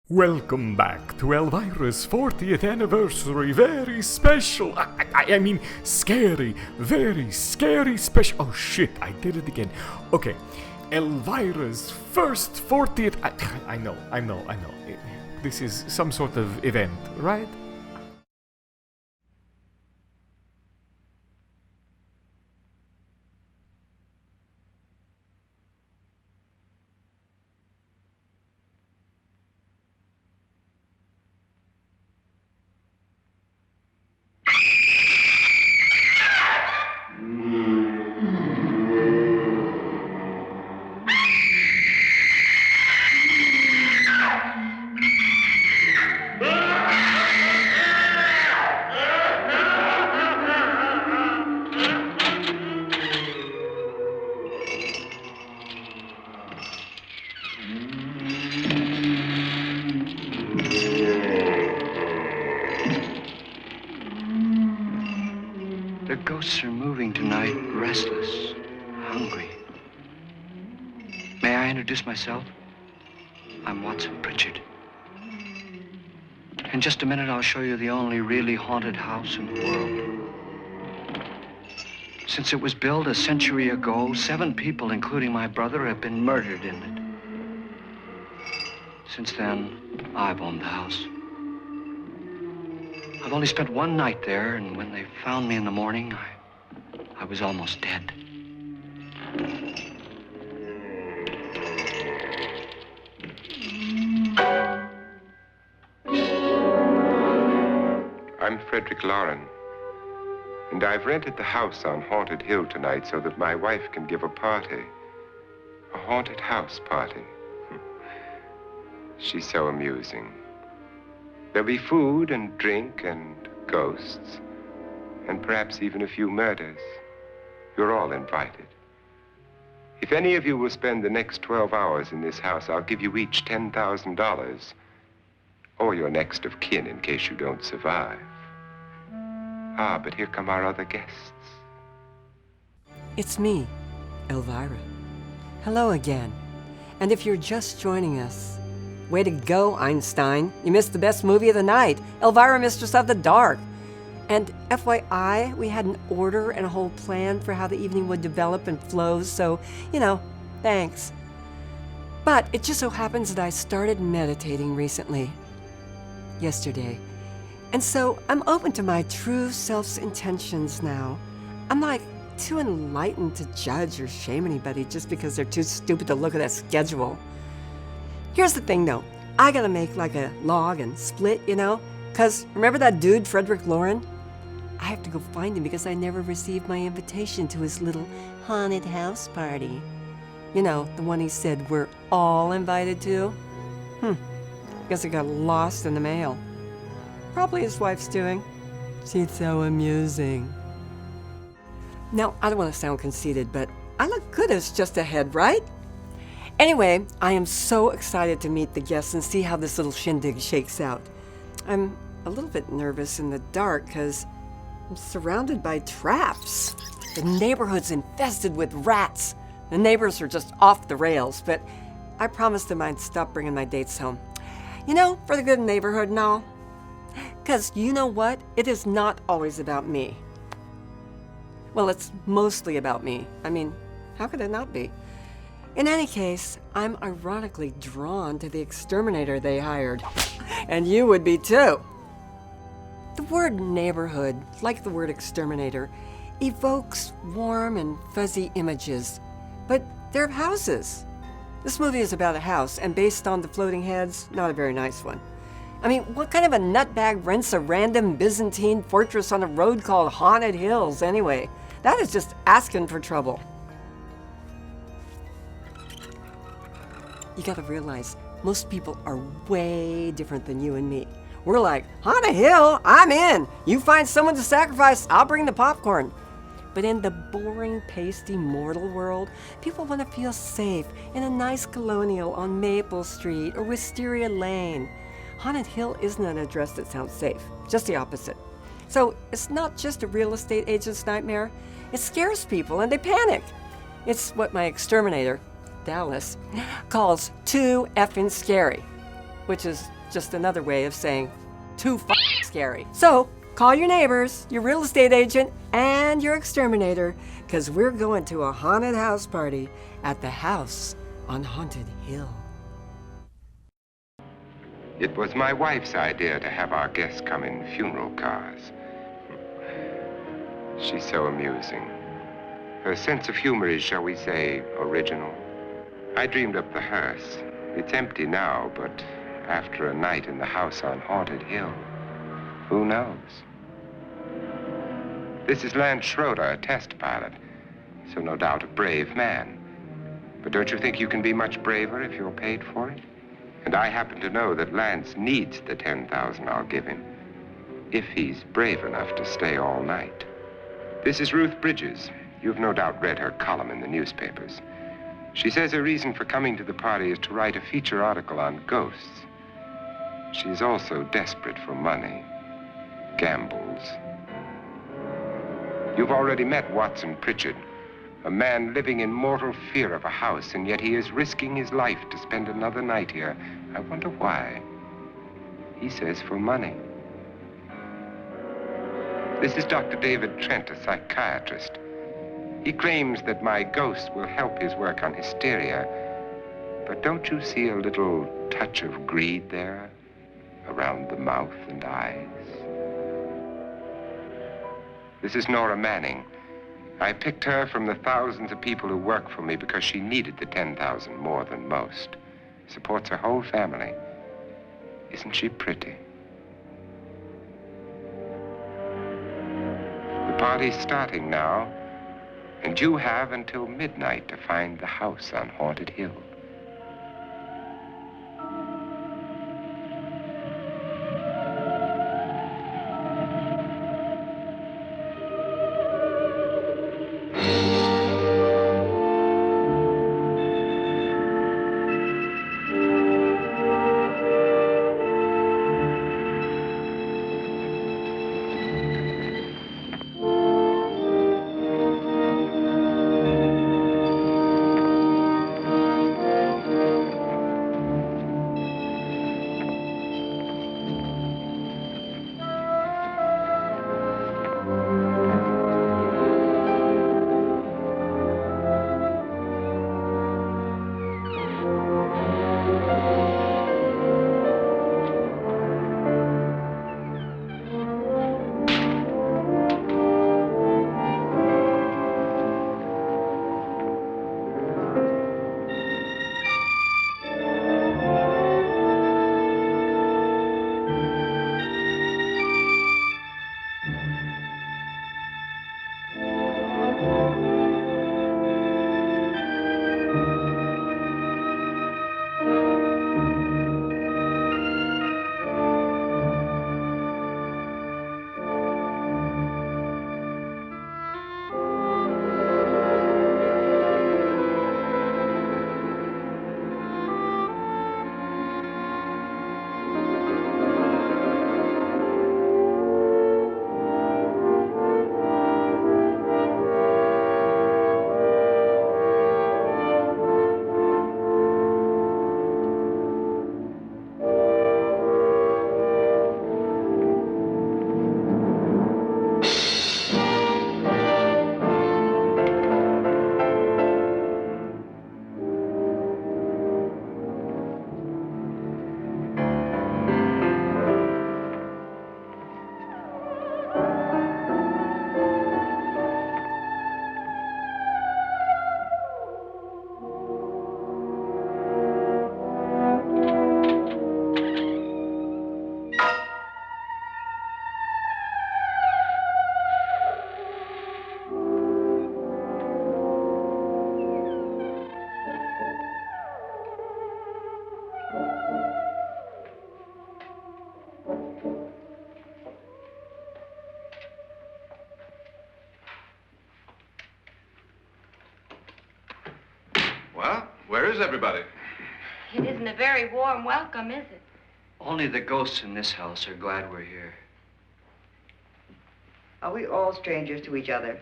Welcome back to Elvira's 40th anniversary. Very special. I mean, scary. Very scary special. Oh shit, I did it again. Okay, Elvira's first 40th. I know. This is some sort of event, right? The ghosts are moving tonight, restless, hungry. May I introduce myself? I'm Watson Pritchard. In just a minute, I'll show you the only really haunted house in the world. Since it was built a century ago, 7 people, including my brother, have been murdered in it. Since then, I've owned the house. I've only spent one night there, and when they found me in the morning, I was almost dead. I'm Frederick Lauren, and I've rented the house on Haunted Hill tonight so that my wife can give a party. A haunted house party. She's so amusing. There'll be food and drink and ghosts, and perhaps even a few murders. You're all invited. If any of you will spend the next 12 hours in this house, I'll give you each $10,000, or your next of kin in case you don't survive. Ah, but here come our other guests. It's me, Elvira. Hello again. And if you're just joining us, way to go, Einstein. You missed the best movie of the night, Elvira, Mistress of the Dark. And FYI, we had an order and a whole plan for how the evening would develop and flow, so, thanks. But it just so happens that I started meditating recently. Yesterday. And so I'm open to my true self's intentions now. I'm like too enlightened to judge or shame anybody just because they're too stupid to look at a schedule. Here's the thing though, I gotta make like a log and split, Cause remember that dude, Frederick Lauren? I have to go find him because I never received my invitation to his little haunted house party. The one he said we're all invited to? Guess it got lost in the mail. Probably his wife's doing. She's so amusing. Now, I don't want to sound conceited, but I look good as just ahead, right? Anyway, I am so excited to meet the guests and see how this little shindig shakes out. I'm a little bit nervous in the dark because I'm surrounded by traps. The neighborhood's infested with rats. The neighbors are just off the rails, but I promised them I'd stop bringing my dates home. For the good neighborhood and all. Because you know what? It is not always about me. Well, it's mostly about me. I mean, how could it not be? In any case, I'm ironically drawn to the exterminator they hired. And you would be too. The word neighborhood, like the word exterminator, evokes warm and fuzzy images. But they're houses. This movie is about a house, and based on the floating heads, not a very nice one. I mean, what kind of a nutbag rents a random Byzantine fortress on a road called Haunted Hills, anyway? That is just asking for trouble. You gotta realize, most people are way different than you and me. We're like, Haunted Hill, I'm in. You find someone to sacrifice, I'll bring the popcorn. But in the boring, pasty, mortal world, people want to feel safe in a nice colonial on Maple Street or Wisteria Lane. Haunted Hill isn't an address that sounds safe, just the opposite. So it's not just a real estate agent's nightmare. It scares people and they panic. It's what my exterminator, Dallas, calls too effing scary, which is just another way of saying too scary. So, call your neighbors, your real estate agent, and your exterminator, because we're going to a haunted house party at the house on Haunted Hill. It was my wife's idea to have our guests come in funeral cars. She's so amusing. Her sense of humor is, shall we say, original. I dreamed up the hearse. It's empty now, but after a night in the house on Haunted Hill, who knows? This is Lance Schroeder, a test pilot, so no doubt a brave man. But don't you think you can be much braver if you're paid for it? And I happen to know that Lance needs the $10,000 I'll give him, if he's brave enough to stay all night. This is Ruth Bridges. You've no doubt read her column in the newspapers. She says her reason for coming to the party is to write a feature article on ghosts. She's also desperate for money, gambles. You've already met Watson Pritchard, a man living in mortal fear of a house, and yet he is risking his life to spend another night here. I wonder why. He says for money. This is Dr. David Trent, a psychiatrist. He claims that my ghost will help his work on hysteria. But don't you see a little touch of greed there, around the mouth and eyes? This is Nora Manning. I picked her from the thousands of people who work for me because she needed the $10,000 more than most. Supports her whole family. Isn't she pretty? The party's starting now, and you have until midnight to find the house on Haunted Hill. Well, where is everybody? It isn't a very warm welcome, is it? Only the ghosts in this house are glad we're here. Are we all strangers to each other?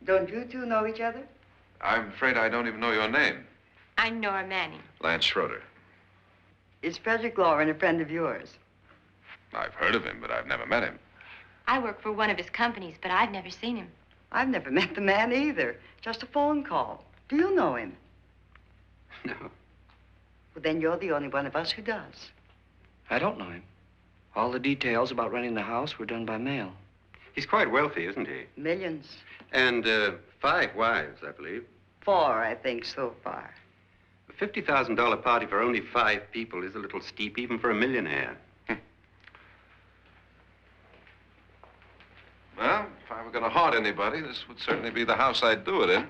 Don't you two know each other? I'm afraid I don't even know your name. I'm Nora Manning. Lance Schroeder. Is Frederick Lauren a friend of yours? I've heard of him, but I've never met him. I work for one of his companies, but I've never seen him. I've never met the man either. Just a phone call. Do you know him? No, Well, then you're the only one of us who does. I don't know him. All the details about renting the house were done by mail. He's quite wealthy, isn't he? Millions. And 5 wives, I believe. 4, I think, so far. A $50,000 party for only 5 people is a little steep, even for a millionaire. Well, if I were going to haunt anybody, this would certainly be the house I'd do it in.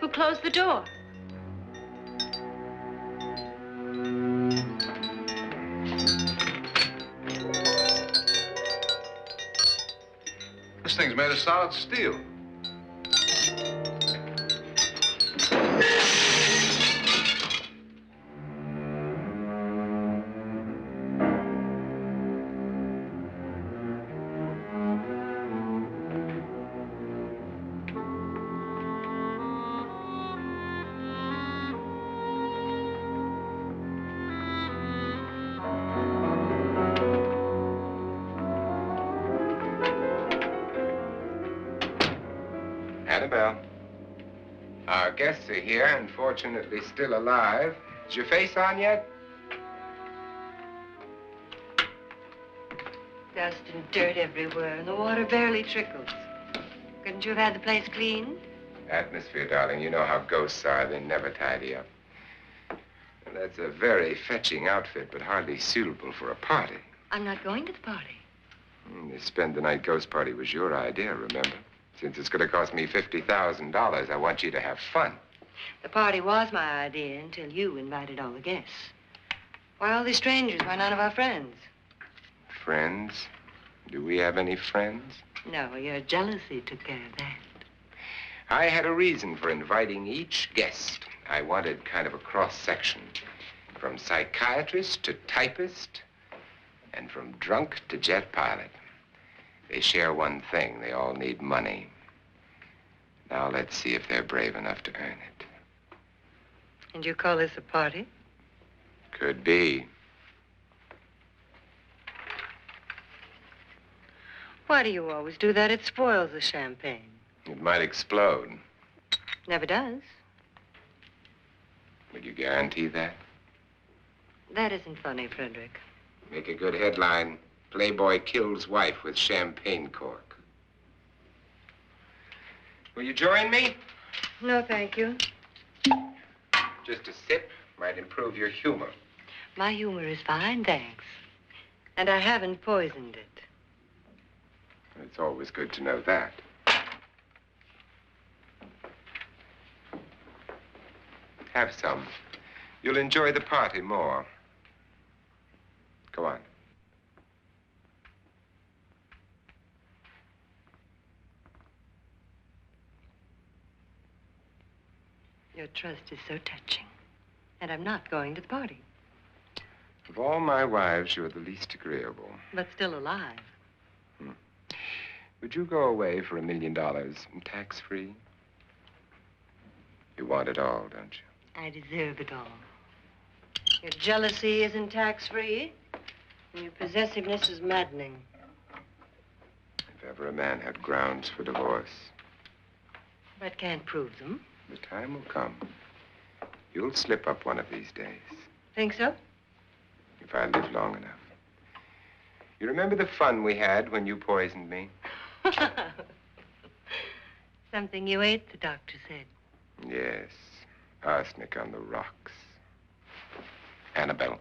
Who closed the door? This thing's made of solid steel. Annabelle, our guests are here, unfortunately still alive. Is your face on yet? Dust and dirt everywhere, and the water barely trickles. Couldn't you have had the place cleaned? Atmosphere, darling. You know how ghosts are. They never tidy up. And that's a very fetching outfit, but hardly suitable for a party. I'm not going to the party. The spend-the-night ghost party was your idea, remember? Since it's going to cost me $50,000, I want you to have fun. The party was my idea until you invited all the guests. Why all these strangers? Why none of our friends? Friends? Do we have any friends? No, your jealousy took care of that. I had a reason for inviting each guest. I wanted kind of a cross-section. From psychiatrist to typist, and from drunk to jet pilot. They share one thing. They all need money. Now let's see if they're brave enough to earn it. And you call this a party? Could be. Why do you always do that? It spoils the champagne. It might explode. Never does. Would you guarantee that? That isn't funny, Frederick. Make a good headline. Playboy kills wife with champagne cork. Will you join me? No, thank you. Just a sip might improve your humor. My humor is fine, thanks. And I haven't poisoned it. It's always good to know that. Have some. You'll enjoy the party more. Go on. Your trust is so touching. And I'm not going to the party. Of all my wives, you're the least agreeable. But still alive. Would you go away for $1 million tax-free? You want it all, don't you? I deserve it all. Your jealousy isn't tax-free, and your possessiveness is maddening. If ever a man had grounds for divorce, But can't prove them. the time will come. You'll slip up one of these days, Think so? if I live long enough. You remember the fun we had when you poisoned me? Something you ate, the doctor said. Yes, arsenic on the rocks. Annabelle,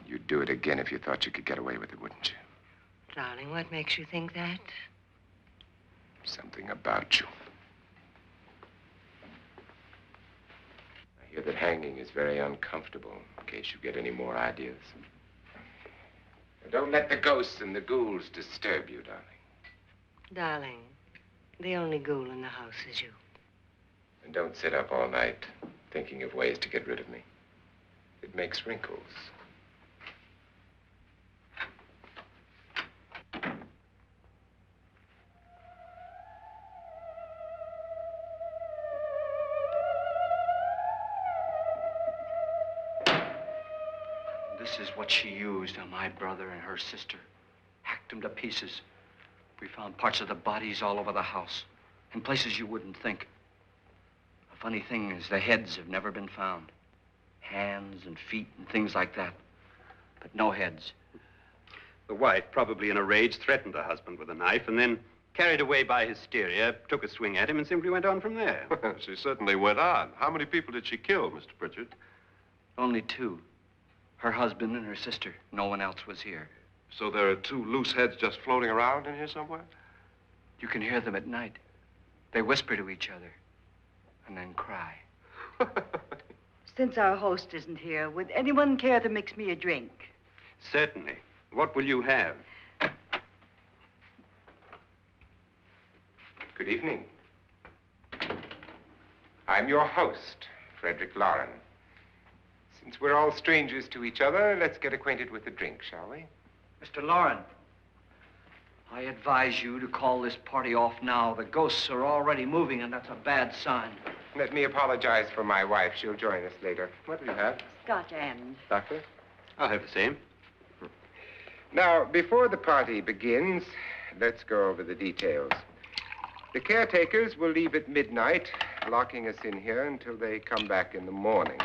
you'd do it again if you thought you could get away with it, wouldn't you? Darling, what makes you think that? Something about you. I hear that hanging is very uncomfortable, in case you get any more ideas. Don't let the ghosts and the ghouls disturb you, darling. Darling, the only ghoul in the house is you. And don't sit up all night thinking of ways to get rid of me. It makes wrinkles. This is what she used on my brother and her sister. Hacked them to pieces. We found parts of the bodies all over the house, in places you wouldn't think. The funny thing is the heads have never been found. Hands and feet and things like that. But no heads. The wife, probably in a rage, threatened her husband with a knife and then, carried away by hysteria, took a swing at him and simply went on from there. She certainly went on. How many people did she kill, Mr. Pritchard? Only two. Her husband and her sister. No one else was here. So there are two loose heads just floating around in here somewhere? You can hear them at night. They whisper to each other and then cry. Since our host isn't here, would anyone care to mix me a drink? Certainly. What will you have? Good evening. I'm your host, Frederick Lauren. Since we're all strangers to each other, let's get acquainted with a drink, shall we? Mr. Lauren, I advise you to call this party off now. The ghosts are already moving, and that's a bad sign. Let me apologize for my wife. She'll join us later. What do you have? Scotch and. Doctor? I'll have the same. Now, before the party begins, let's go over the details. The caretakers will leave at midnight, locking us in here until they come back in the morning.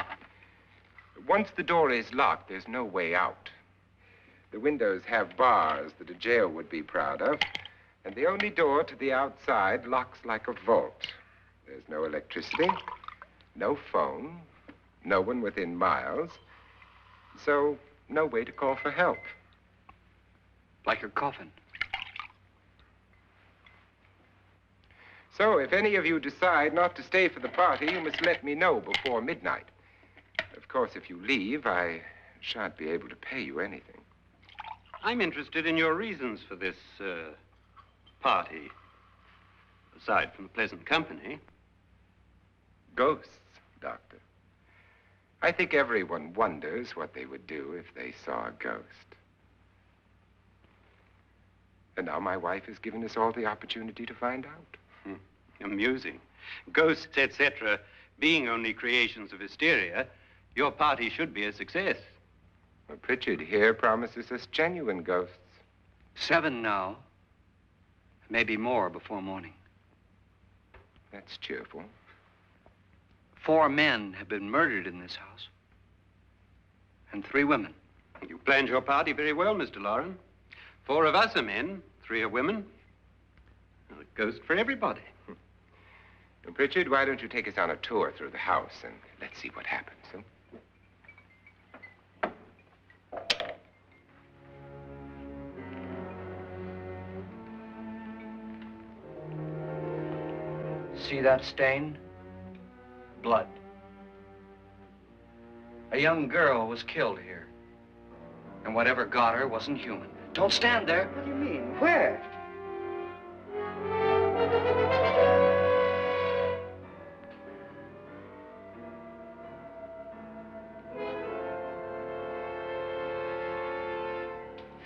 Once the door is locked, there's no way out. The windows have bars that a jail would be proud of, and the only door to the outside locks like a vault. There's no electricity, no phone, no one within miles, so no way to call for help. Like a coffin. So if any of you decide not to stay for the party, you must let me know before midnight. Of course, if you leave, I shan't be able to pay you anything. I'm interested in your reasons for this, party. Aside from the pleasant company. Ghosts, Doctor. I think everyone wonders what they would do if they saw a ghost. And now my wife has given us all the opportunity to find out. Amusing. Ghosts, etc., being only creations of hysteria, your party should be a success. Well, Pritchard here promises us genuine ghosts. 7 now. Maybe more before morning. That's cheerful. 4 men have been murdered in this house. And 3 women. You planned your party very well, Mr. Lauren. 4 of us are men, 3 are women. A ghost for everybody. Well, Pritchard, why don't you take us on a tour through the house and let's see what happens, huh? See that stain? Blood. A young girl was killed here. And whatever got her wasn't human. Don't stand there. What do you mean? Where?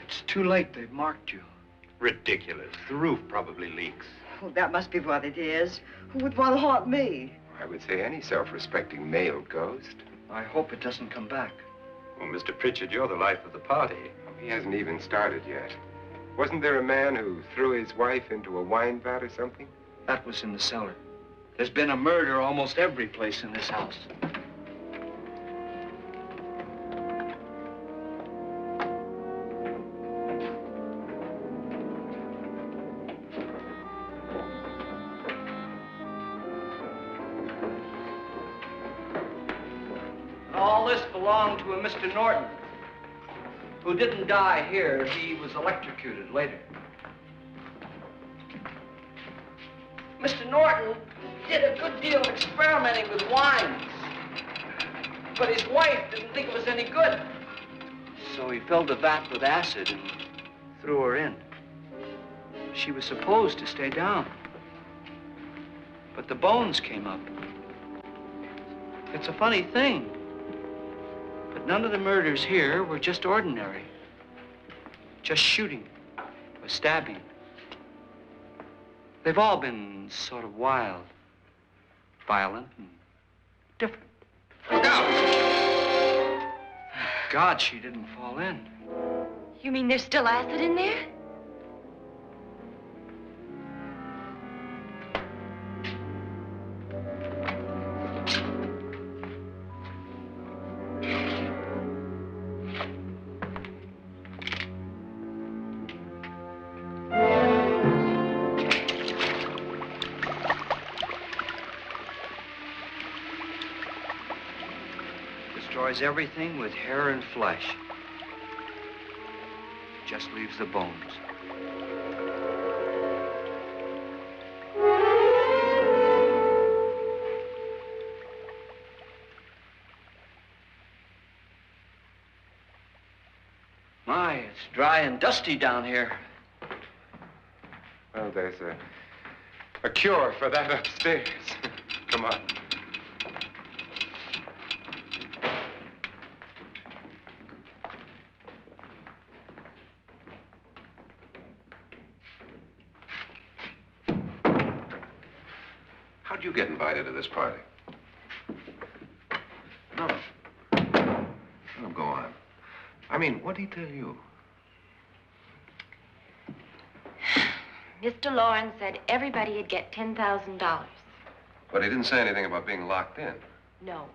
It's too late. They've marked you. Ridiculous. The roof probably leaks. Oh, that must be what it is. Who would want to haunt me? I would say any self-respecting male ghost. I hope it doesn't come back. Well, Mr. Pritchard, you're the life of the party. He hasn't even started yet. Wasn't there a man who threw his wife into a wine vat or something? That was in the cellar. There's been a murder almost every place in this house. All this belonged to a Mr. Norton, who didn't die here. He was electrocuted later. Mr. Norton did a good deal of experimenting with wines, but his wife didn't think it was any good. So he filled the vat with acid and threw her in. She was supposed to stay down, but the bones came up. It's a funny thing, but none of the murders here were just ordinary. Just shooting or stabbing. They've all been sort of wild, violent, and different. Look out! God she didn't fall in. You mean there's still acid in there? Destroys everything with hair and flesh. Just leaves the bones. My, it's dry and dusty down here. Well, there's a cure for that upstairs. Come on. How'd you get invited to this party? No. No, go on. I mean, what'd he tell you? Mr. Lawrence said everybody'd get $10,000. But he didn't say anything about being locked in. No.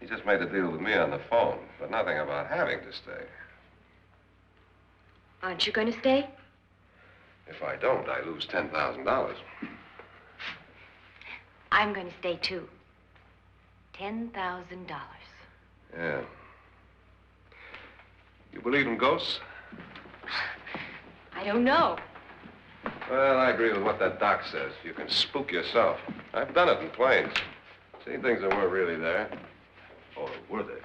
He just made the deal with me on the phone, but nothing about having to stay. Aren't you going to stay? If I don't, I lose $10,000. I'm going to stay, too. $10,000. Yeah. You believe in ghosts? I don't know. Well, I agree with what that doc says. You can spook yourself. I've done it in planes. Seen things that weren't really there. Or were they?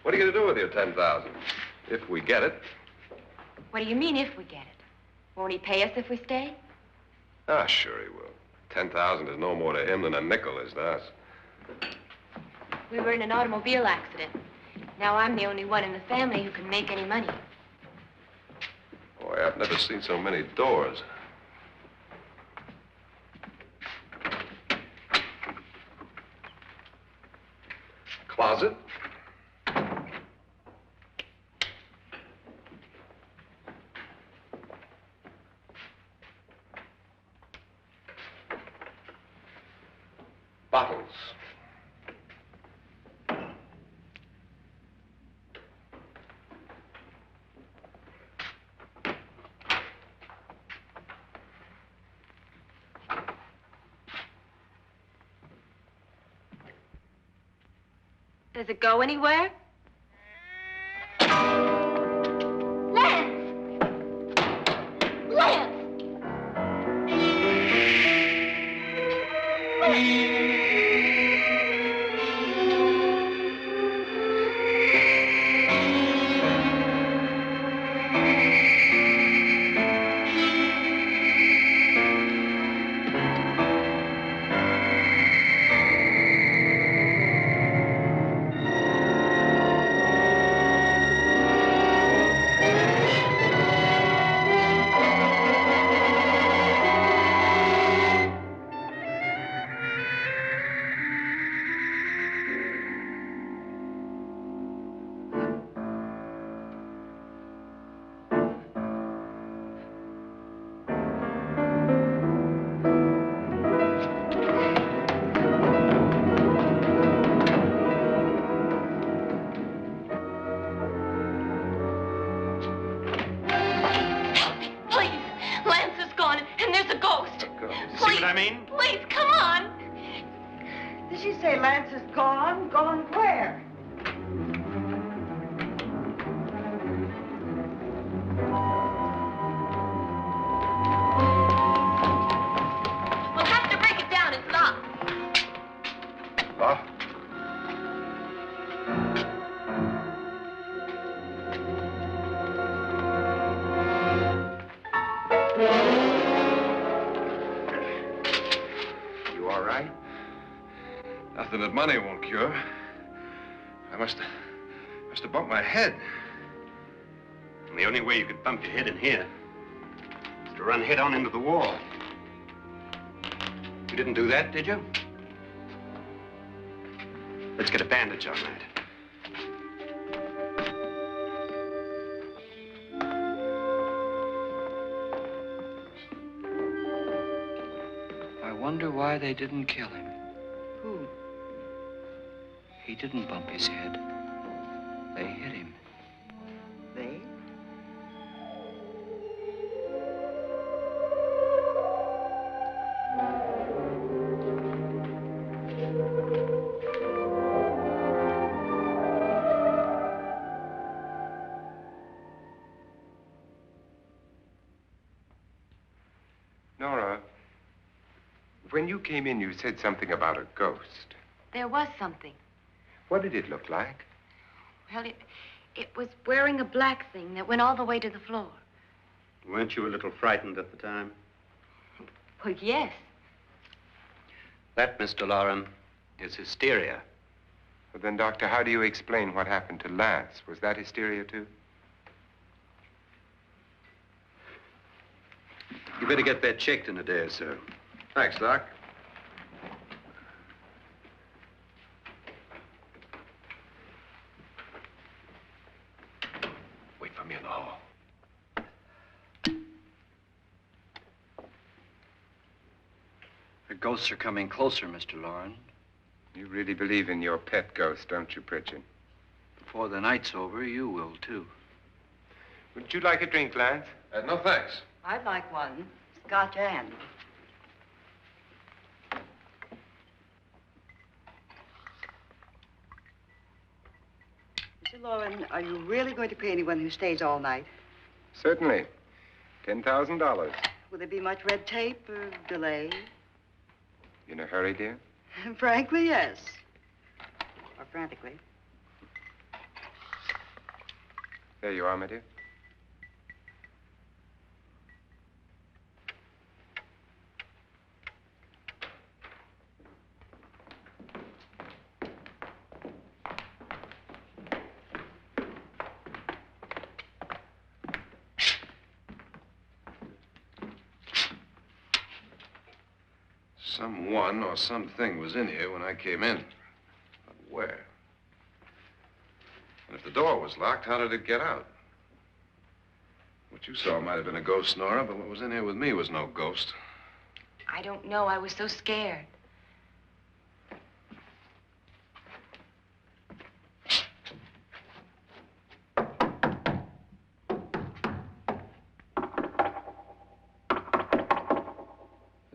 What are you going to do with your $10,000? If we get it. What do you mean, if we get it? Won't he pay us if we stay? Ah, sure he will. 10,000 is no more to him than a nickel is to us. We were in an automobile accident. Now I'm the only one in the family who can make any money. Boy, I've never seen so many doors. Closet. Bottles. Does it go anywhere? Lance! Lance! Please, come on. Did she say Lance is gone? Gone where? We'll have to break it down. It's locked. Locked? You all right? Nothing that money won't cure. I must have bumped my head. And the only way you could bump your head in here is to run head on into the wall. You didn't do that, did you? Let's get a bandage on that. I wonder why they didn't kill him. Who? He didn't bump his head. They hit him. They? Nora, when you came in, you said something about a ghost. There was something. What did it look like? Well, it was wearing a black thing that went all the way to the floor. Weren't you a little frightened at the time? Well, yes. That, Mr. Loren, is hysteria. Well, then, Doctor, how do you explain what happened to Lance? Was that hysteria, too? You better get that checked in a day or so. Thanks, Doc. Wait for me in the hall. The ghosts are coming closer, Mr. Loren. You really believe in your pet ghost, don't you, Pritchard? Before the night's over, you will, too. Would you like a drink, Lance? No, thanks. I'd like one. Scotch and. Mr. Loren, are you really going to pay anyone who stays all night? Certainly. $10,000. Will there be much red tape or delay? In a hurry, dear? Frankly, yes. Or frantically. There you are, my dear. Someone or something was in here when I came in. But where? And if the door was locked, how did it get out? What you saw might have been a ghost, Nora, but what was in here with me was no ghost. I don't know. I was so scared. That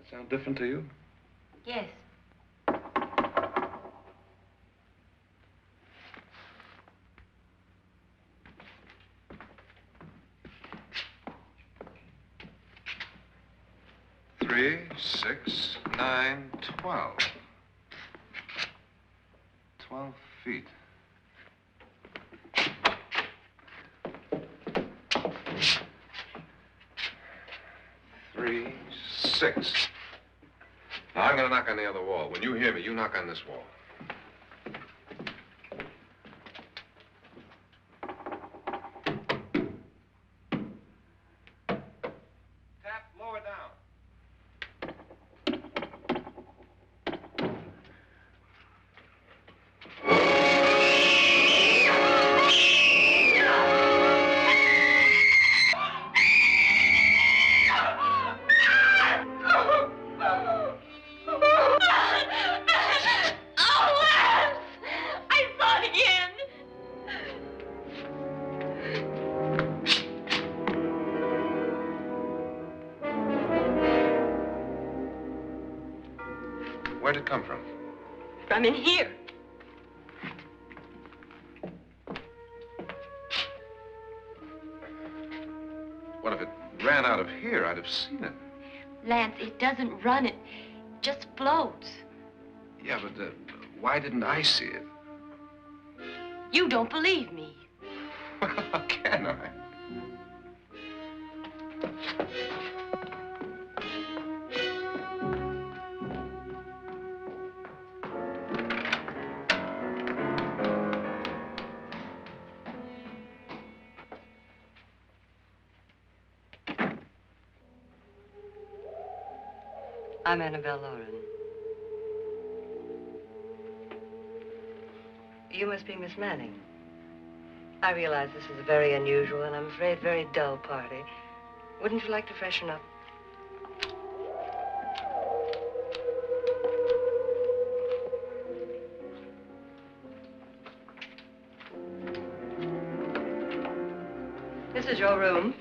sound different to you? Yes. Three, 6, 9, 12. 12 feet. Three, 6. Now, I'm gonna knock on the other wall. When you hear me, you knock on this wall. Tap lower down. Where'd it come from? From in here. What if it ran out of here? I'd have seen it. Lance, it doesn't run. It just floats. Yeah, but why didn't I see it? You don't believe me. Well, how can I? I'm Annabelle Loren. You must be Miss Manning. I realize this is a very unusual and I'm afraid very dull party. Wouldn't you like to freshen up? This is your room.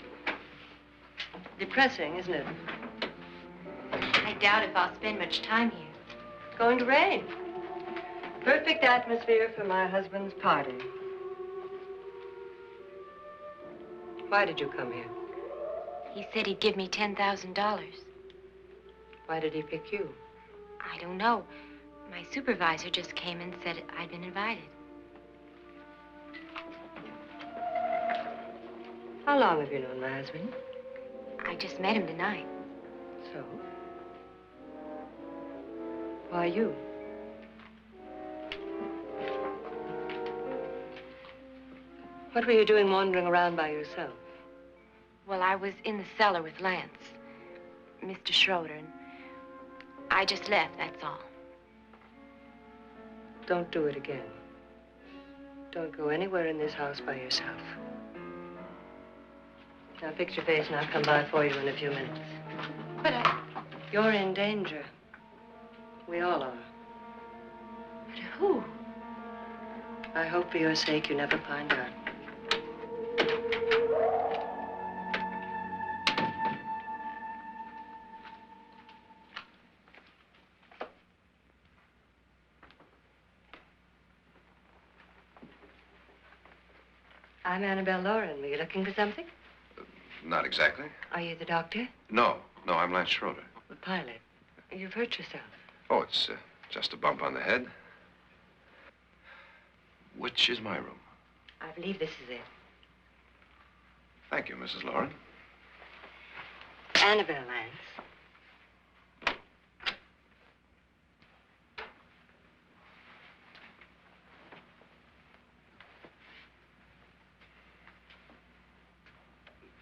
Depressing, isn't it? I doubt if I'll spend much time here. It's going to rain. Perfect atmosphere for my husband's party. Why did you come here? He said he'd give me $10,000. Why did he pick you? I don't know. My supervisor just came and said I'd been invited. How long have you known my husband? I just met him tonight. So? Why you? What were you doing wandering around by yourself? Well, I was in the cellar with Lance, Mr. Schroeder, and I just left, that's all. Don't do it again. Don't go anywhere in this house by yourself. Now fix your face and I'll come by for you in a few minutes. But You're in danger. We all are. But who? I hope for your sake you never find out. I'm Annabelle Lauren. Were you looking for something? Not exactly. Are you the doctor? No, I'm Lance Schroeder. The pilot. You've hurt yourself. Oh, it's just a bump on the head. Which is my room? I believe this is it. Thank you, Mrs. Lauren. Annabelle Lance.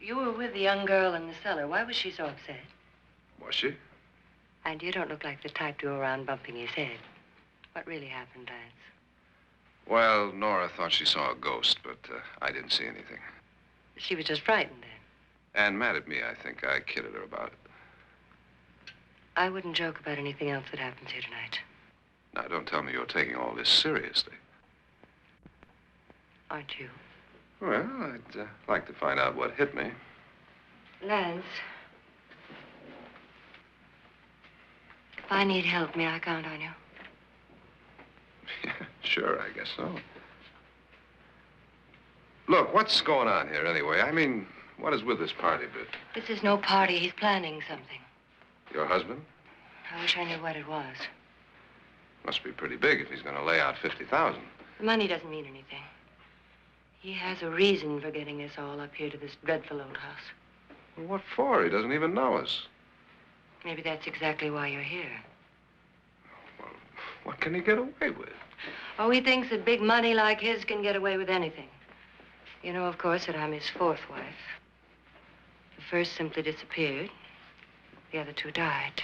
You were with the young girl in the cellar. Why was she so upset? Was she? And you don't look like the type to go around bumping his head. What really happened, Lance? Well, Nora thought she saw a ghost, but I didn't see anything. She was just frightened then. And mad at me, I think. I kidded her about it. I wouldn't joke about anything else that happens here tonight. Now, don't tell me you're taking all this seriously. Aren't you? Well, I'd like to find out what hit me. Lance. If I need help, may I count on you? Sure, I guess so. Look, what's going on here anyway? I mean, what is with this party bit? This is no party. He's planning something. Your husband? I wish I knew what it was. Must be pretty big if he's going to lay out 50,000. The money doesn't mean anything. He has a reason for getting us all up here to this dreadful old house. Well, what for? He doesn't even know us. Maybe that's exactly why you're here. Well, what can he get away with? Oh, he thinks that big money like his can get away with anything. You know, of course, that I'm his fourth wife. The first simply disappeared. The other two died.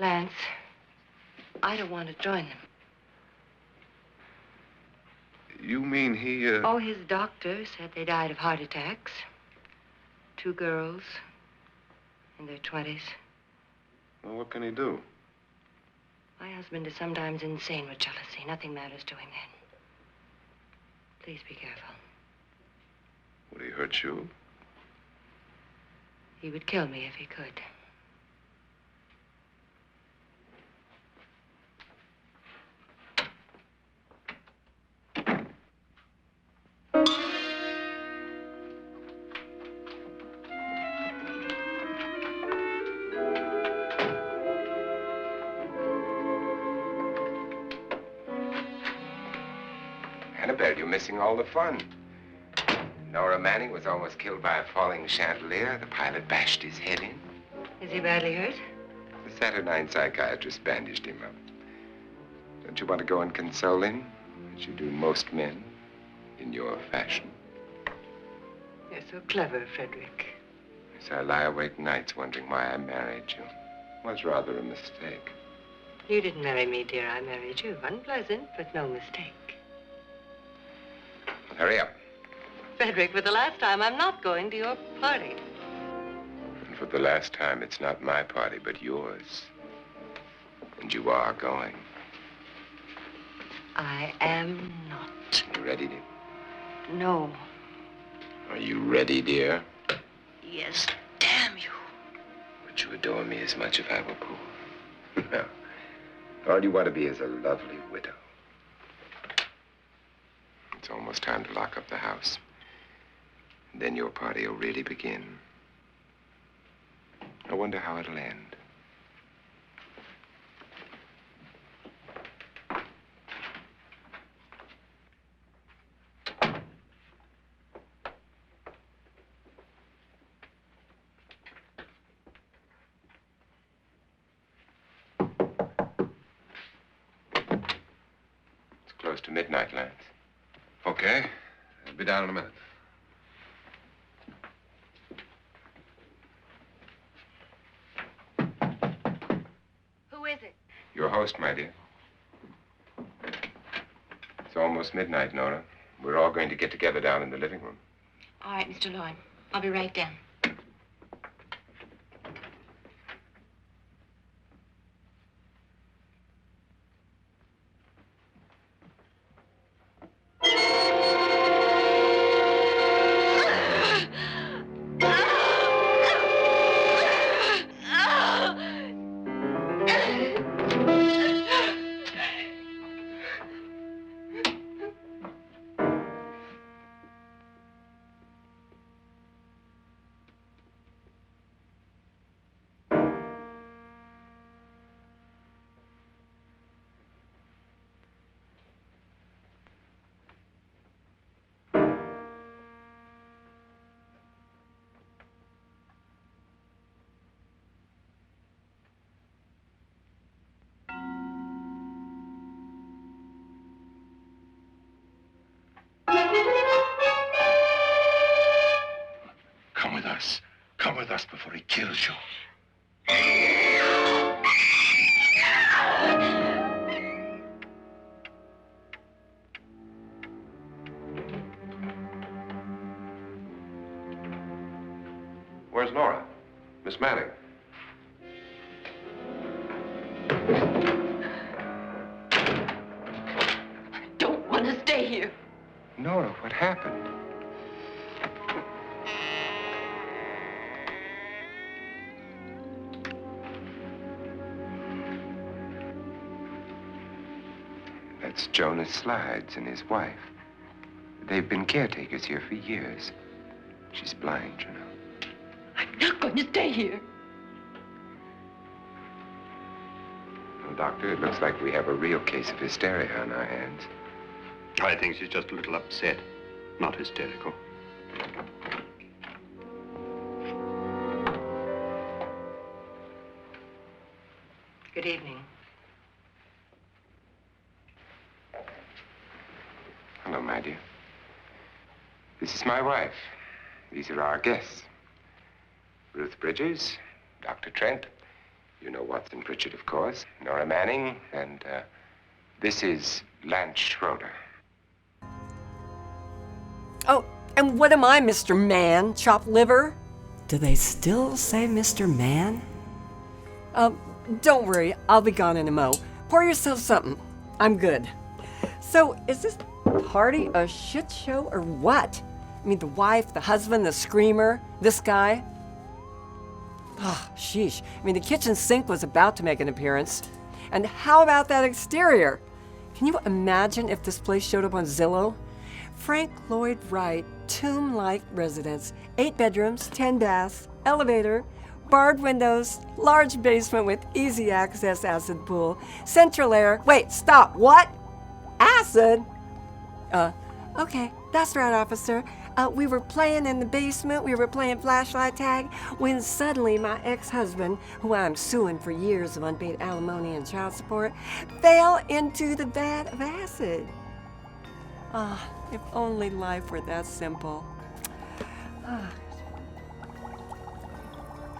Lance, I don't want to join them. You mean he, Oh, his doctor said they died of heart attacks. 2 girls in their 20s. Well, what can he do? My husband is sometimes insane with jealousy. Nothing matters to him then. Please be careful. Would he hurt you? He would kill me if he could. Annabelle, you're missing all the fun. Nora Manning was almost killed by a falling chandelier. The pilot bashed his head in. Is he badly hurt? The Saturnine psychiatrist bandaged him up. Don't you want to go and console him, as you do most men, in your fashion? You're so clever, Frederick. Yes, I lie awake nights wondering why I married you. It was rather a mistake. You didn't marry me, dear. I married you. Unpleasant, but no mistake. Hurry up. Frederick, for the last time, I'm not going to your party. And for the last time, it's not my party, but yours. And you are going. I am not. You ready, dear? No. Are you ready, dear? Yes, damn you. Would you adore me as much if I were poor? No. All you want to be is a lovely widow. It's almost time to lock up the house. And then your party will really begin. I wonder how it'll end. It's close to midnight, Lance. Okay. I'll be down in a minute. Who is it? Your host, my dear. It's almost midnight, Nora. We're all going to get together down in the living room. All right, Mr. Lloyd. I'll be right down. Come with us. Come with us before he kills you. Where's Nora? Miss Manning. I don't want to stay here. Nora, what happened? That's Jonas Slides and his wife. They've been caretakers here for years. She's blind, you know. I'm not going to stay here. Well, Doctor, it looks like we have a real case of hysteria on our hands. I think she's just a little upset, not hysterical. Good evening. Hello, my dear. This is my wife. These are our guests. Ruth Bridges, Dr. Trent. You know Watson Pritchard, of course. Nora Manning, and this is Lance Schroeder. Oh, and what am I, Mr. Man? Chopped liver? Do they still say Mr. Man? Don't worry, I'll be gone in a mo. Pour yourself something. I'm good. So, is this party a shit show or what? I mean, the wife, the husband, the screamer, this guy? Oh, sheesh. I mean, the kitchen sink was about to make an appearance. And how about that exterior? Can you imagine if this place showed up on Zillow? Frank Lloyd Wright, tomb-like residence, 8 bedrooms, 10 baths, elevator, barred windows, large basement with easy access acid pool, central air. Wait, stop, what? Acid? Okay, that's right, officer. We were playing in the basement, we were playing flashlight tag, when suddenly my ex-husband, who I'm suing for years of unpaid alimony and child support, fell into the vat of acid. Ah, if only life were that simple. Ah.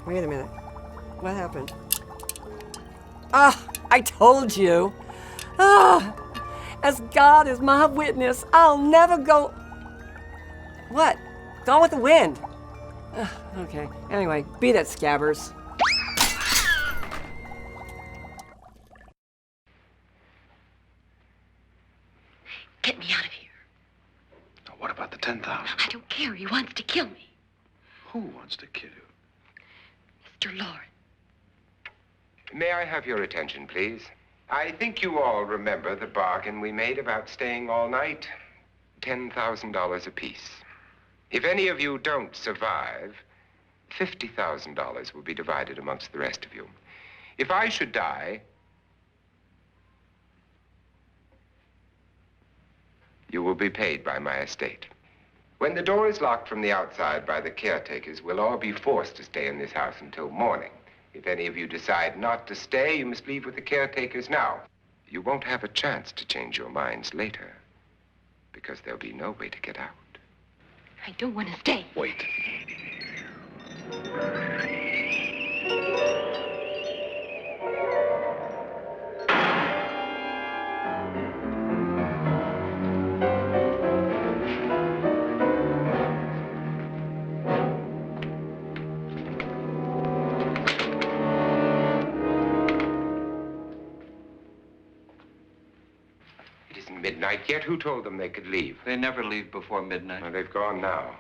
Wait a minute. What happened? Ah, I told you. Ah, as God is my witness, I'll never go. What? Gone with the wind. Okay. Anyway, beat it, Scabbers. Get me out of here. Now, what about the 10,000? I don't care. He wants to kill me. Who wants to kill you? Mr. Lawrence. May I have your attention, please? I think you all remember the bargain we made about staying all night. $10,000 apiece. If any of you don't survive, $50,000 will be divided amongst the rest of you. If I should die, you will be paid by my estate. When the door is locked from the outside by the caretakers, we'll all be forced to stay in this house until morning. If any of you decide not to stay, you must leave with the caretakers now. You won't have a chance to change your minds later, because there'll be no way to get out. I don't want to stay. Wait. It isn't midnight yet. Who told them they could leave? They never leave before midnight. Well, they've gone now.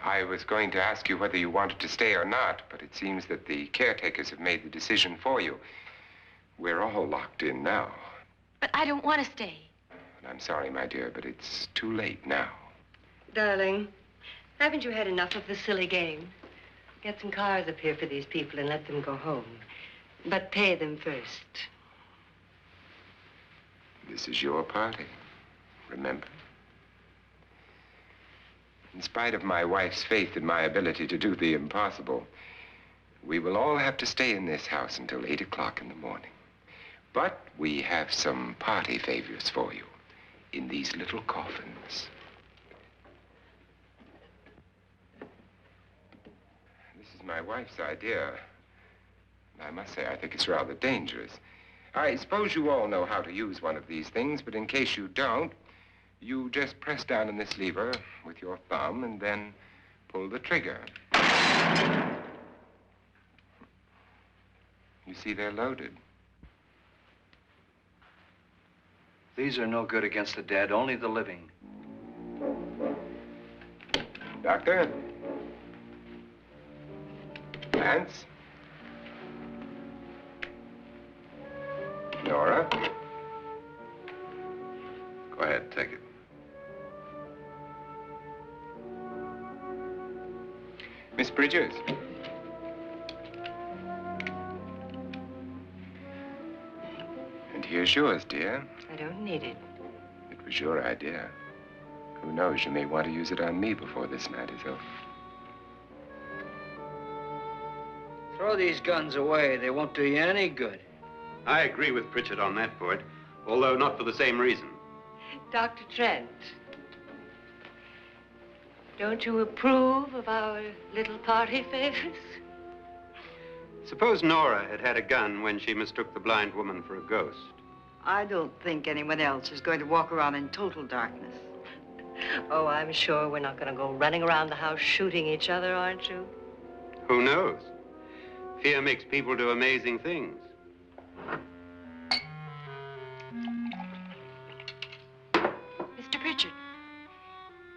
I was going to ask you whether you wanted to stay or not, but it seems that the caretakers have made the decision for you. We're all locked in now. But I don't want to stay. And I'm sorry, my dear, but it's too late now. Darling, haven't you had enough of the silly game? Get some cars up here for these people and let them go home. But pay them first. This is your party, remember? In spite of my wife's faith in my ability to do the impossible, we will all have to stay in this house until 8 o'clock in the morning. But we have some party favors for you in these little coffins. This is my wife's idea. I must say, I think it's rather dangerous. I suppose you all know how to use one of these things, but in case you don't, you just press down on this lever with your thumb and then pull the trigger. You see, they're loaded. These are no good against the dead, only the living. Doctor? Lance? Nora? Go ahead, take it. Miss Bridges? And here's yours, dear. I don't need it. It was your idea. Who knows, you may want to use it on me before this night is over. Throw these guns away. They won't do you any good. I agree with Pritchard on that point, although not for the same reason. Dr. Trent, don't you approve of our little party favors? Suppose Nora had had a gun when she mistook the blind woman for a ghost. I don't think anyone else is going to walk around in total darkness. Oh, I'm sure we're not going to go running around the house shooting each other, aren't you? Who knows? Fear makes people do amazing things. Mr. Pritchard,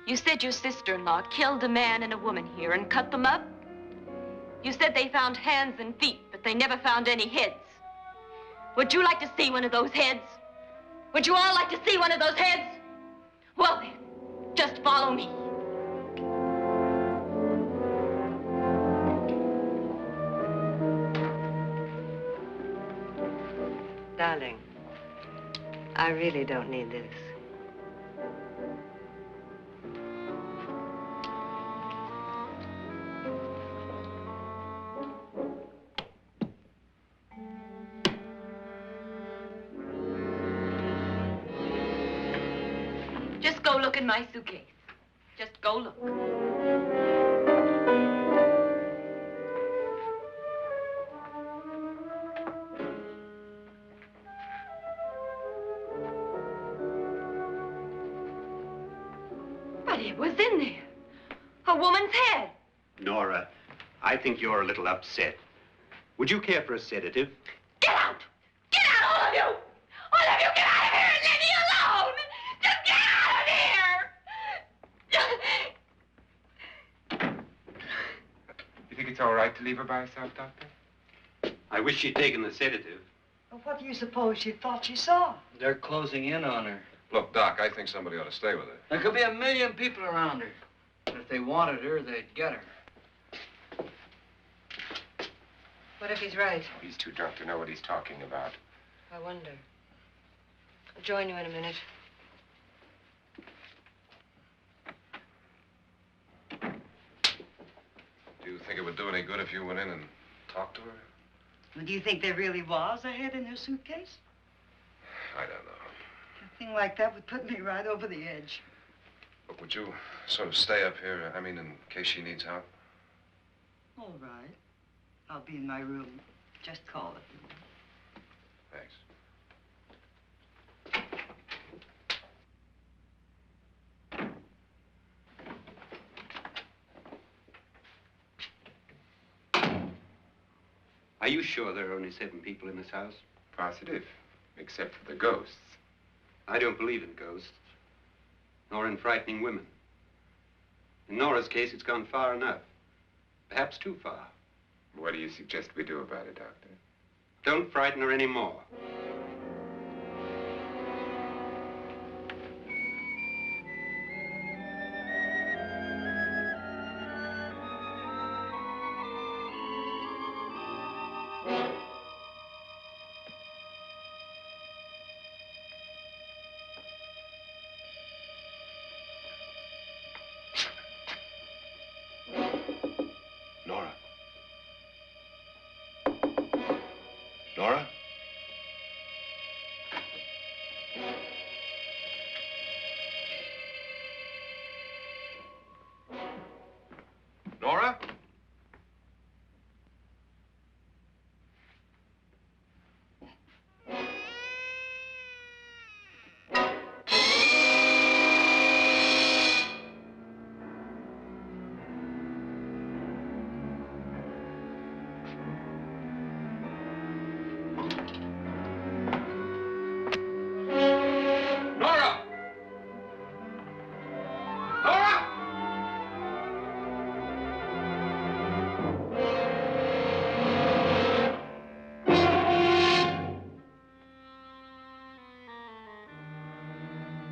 you said your sister-in-law killed a man and a woman here and cut them up? You said they found hands and feet, but they never found any heads. Would you like to see one of those heads? Would you all like to see one of those heads? Well then, just follow me. Darling, I really don't need this. Just go look in my suitcase. Just go look. But was in there? A woman's head. Nora, I think you're a little upset. Would you care for a sedative? Get out! Get out, all of you! All of you, get out of here and leave me alone! Just get out of here! You think it's all right to leave her by herself, Doctor? I wish she'd taken the sedative. Well, what do you suppose she thought she saw? They're closing in on her. Look, Doc, I think somebody ought to stay with her. There could be 1,000,000 people around her. But if they wanted her, they'd get her. What if he's right? He's too drunk to know what he's talking about. I wonder. I'll join you in a minute. Do you think it would do any good if you went in and talked to her? Well, do you think there really was a head in her suitcase? I don't know. A thing like that would put me right over the edge. But would you sort of stay up here, I mean, in case she needs help? All right. I'll be in my room. Just call it. Thanks. Are you sure there are only 7 people in this house? Positive, except for the ghosts. I don't believe in ghosts, nor in frightening women. In Nora's case, it's gone far enough. Perhaps too far. What do you suggest we do about it, Doctor? Don't frighten her anymore. Nora? Nora? Nora? Nora! Nora!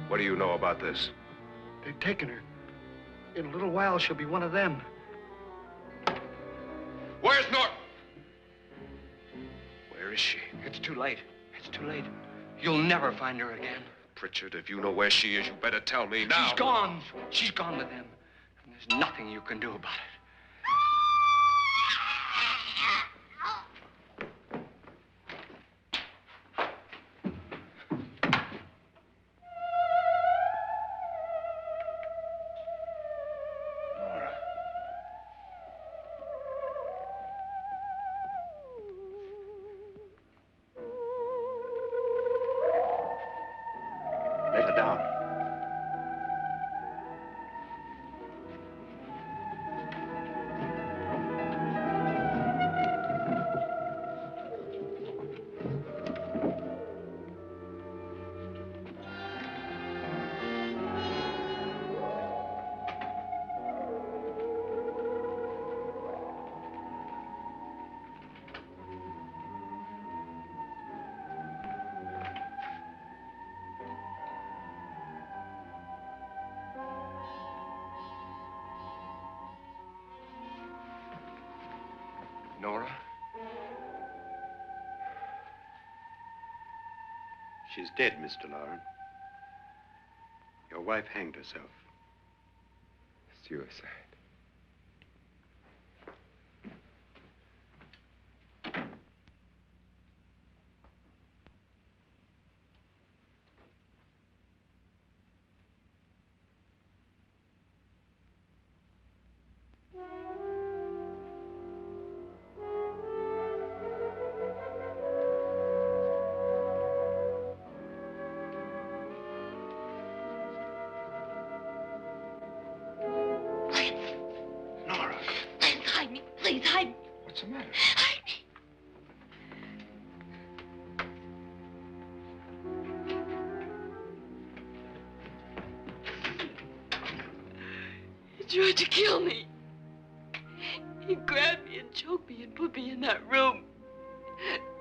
What do you know about this? They've taken her. In a little while, she'll be one of them. Where's Nora? Where is she? It's too late. It's too late. You'll never find her again. Pritchard, if you know where she is, you better tell me now. She's gone. She's gone with them. And there's nothing you can do about it. Nora. Let her down. Nora? She's dead, Mr. Lauren. Your wife hanged herself. Suicide. What's the matter? He tried to kill me. He grabbed me and choked me and put me in that room.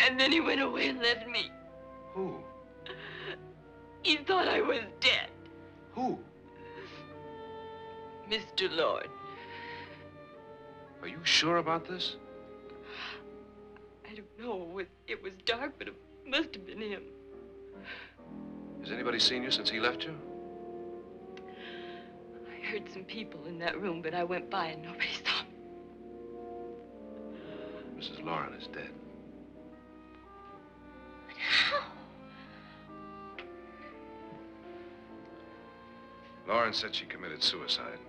And then he went away and left me. Who? He thought I was dead. Who? Mr. Lord. Are you sure about this? I don't know. It was dark, but it must have been him. Has anybody seen you since he left you? I heard some people in that room, but I went by and nobody saw me. Mrs. Lauren is dead. But how? Lauren said she committed suicide,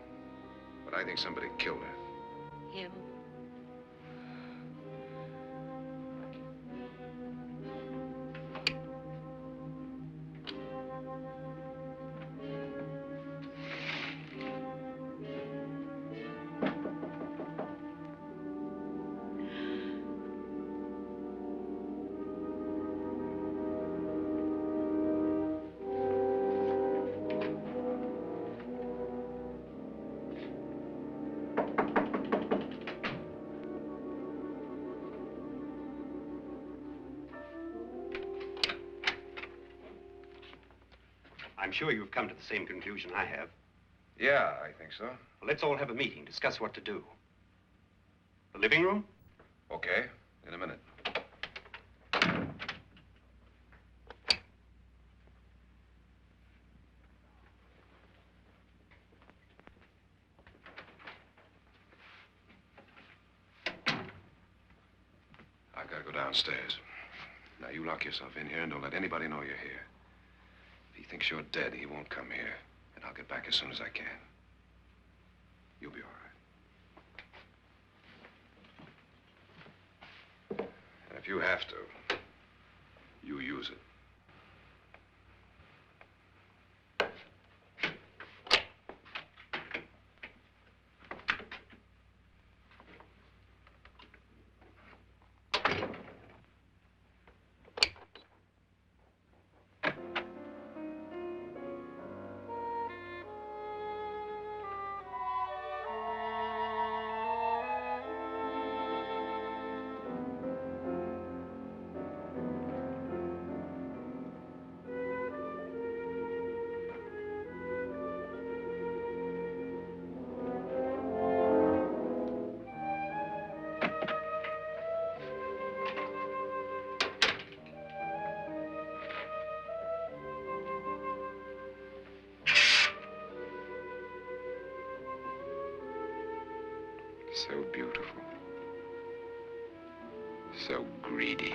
but I think somebody killed her. Him? I'm sure you've come to the same conclusion I have. Yeah, I think so. Well, let's all have a meeting, discuss what to do. The living room? Okay, in a minute. I've got to go downstairs. Now, you lock yourself in here and don't let anybody know you're here. If he thinks you're dead, he won't come here. And I'll get back as soon as I can. You'll be all right. And if you have to, you use it. So beautiful. So greedy.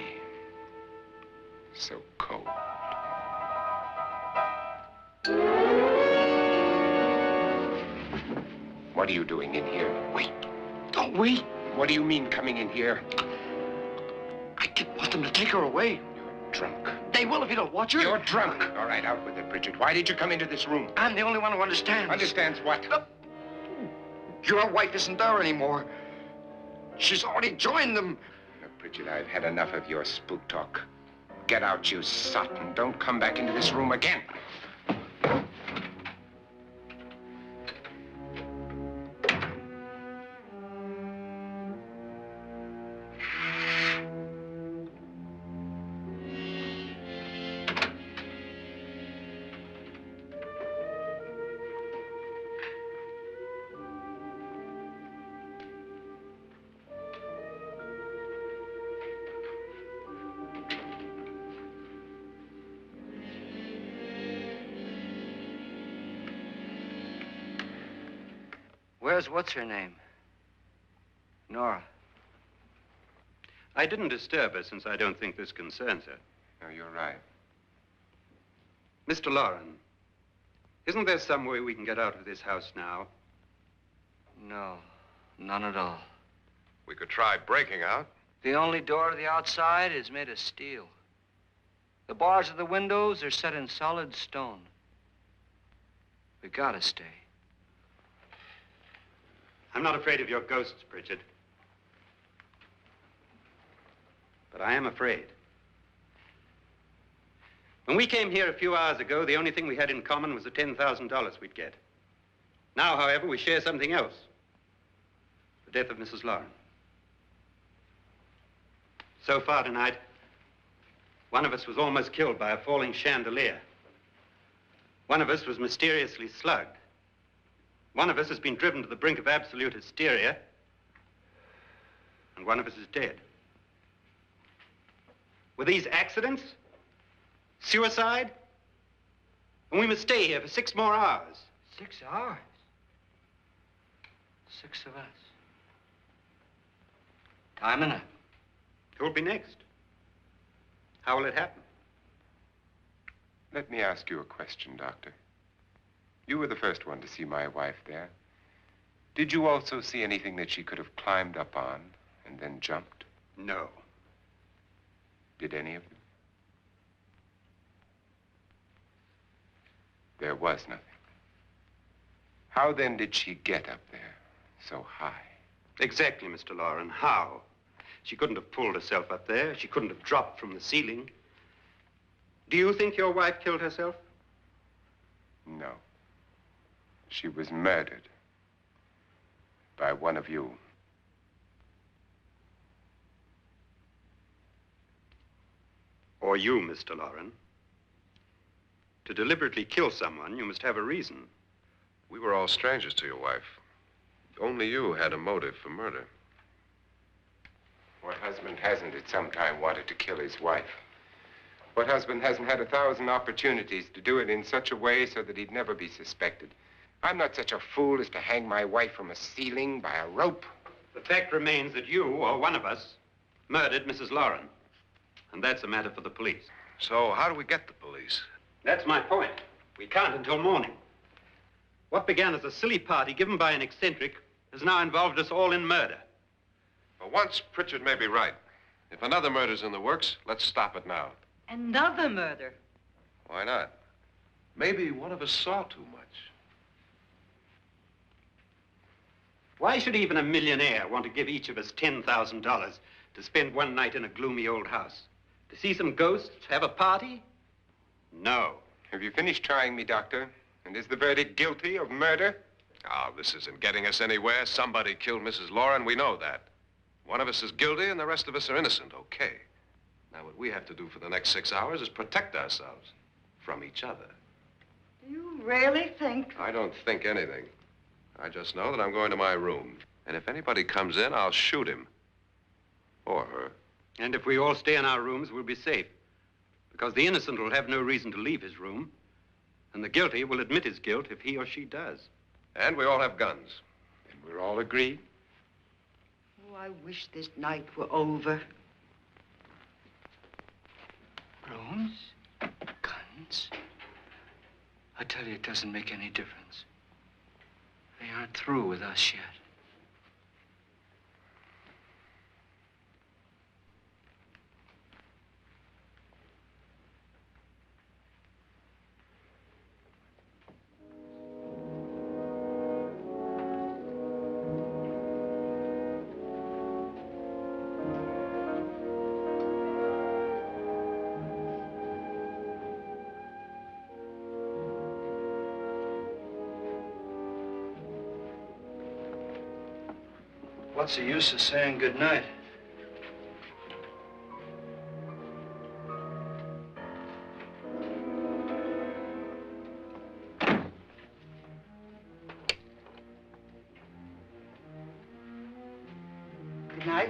So cold. What are you doing in here? Wait. Don't wait. What do you mean coming in here? I didn't want them to take her away. You're drunk. They will if you don't watch her. You're drunk. All right, out with it, Bridget. Why did you come into this room? I'm the only one who understands. Understands what? Your wife isn't there anymore. She's already joined them. Look, Bridget, I've had enough of your spook talk. Get out, you sot, and don't come back into this room again. Where's what's-her-name? Nora. I didn't disturb her since I don't think this concerns her. No, you're right. Mr. Lauren, isn't there some way we can get out of this house now? No, none at all. We could try breaking out. The only door to the outside is made of steel. The bars of the windows are set in solid stone. We gotta stay. I'm not afraid of your ghosts, Bridget. but I am afraid. When we came here a few hours ago, the only thing we had in common was the $10,000 we'd get. Now, however, we share something else. The death of Mrs. Lauren. So far tonight, one of us was almost killed by a falling chandelier. One of us was mysteriously slugged. One of us has been driven to the brink of absolute hysteria. And one of us is dead. Were these accidents? Suicide? And we must stay here for 6 more hours. 6 hours? 6 of us. Time enough. Who'll be next? How will it happen? Let me ask you a question, Doctor. You were the first one to see my wife there. Did you also see anything that she could have climbed up on and then jumped? No. Did any of you? There was nothing. How then did she get up there so high? Exactly, Mr. Lauren. How? She couldn't have pulled herself up there. She couldn't have dropped from the ceiling. Do you think your wife killed herself? No. She was murdered by one of you. Or you, Mr. Lauren. To deliberately kill someone, you must have a reason. We were all strangers to your wife. Only you had a motive for murder. What husband hasn't at some time wanted to kill his wife? What husband hasn't had 1,000 opportunities to do it in such a way so that he'd never be suspected? I'm not such a fool as to hang my wife from a ceiling by a rope. The fact remains that you, or one of us, murdered Mrs. Lauren. And that's a matter for the police. So how do we get the police? That's my point. We can't until morning. What began as a silly party given by an eccentric has now involved us all in murder. For once, Pritchard may be right. If another murder's in the works, let's stop it now. Another murder? Why not? Maybe one of us saw too much. Why should even a millionaire want to give each of us $10,000 to spend one night in a gloomy old house? To see some ghosts, have a party? No. Have you finished trying me, Doctor? And is the verdict guilty of murder? Oh, this isn't getting us anywhere. Somebody killed Mrs. Lauren. We know that. One of us is guilty and the rest of us are innocent, okay. Now, what we have to do for the next 6 hours is protect ourselves from each other. Do you really think? I don't think anything. I just know that I'm going to my room. And if anybody comes in, I'll shoot him. Or her. And if we all stay in our rooms, we'll be safe. Because the innocent will have no reason to leave his room. And the guilty will admit his guilt if he or she does. And we all have guns. And we're all agreed? Oh, I wish this night were over. Rooms? Guns? I tell you, it doesn't make any difference. They aren't through with us yet. What's the use of saying goodnight? Good night.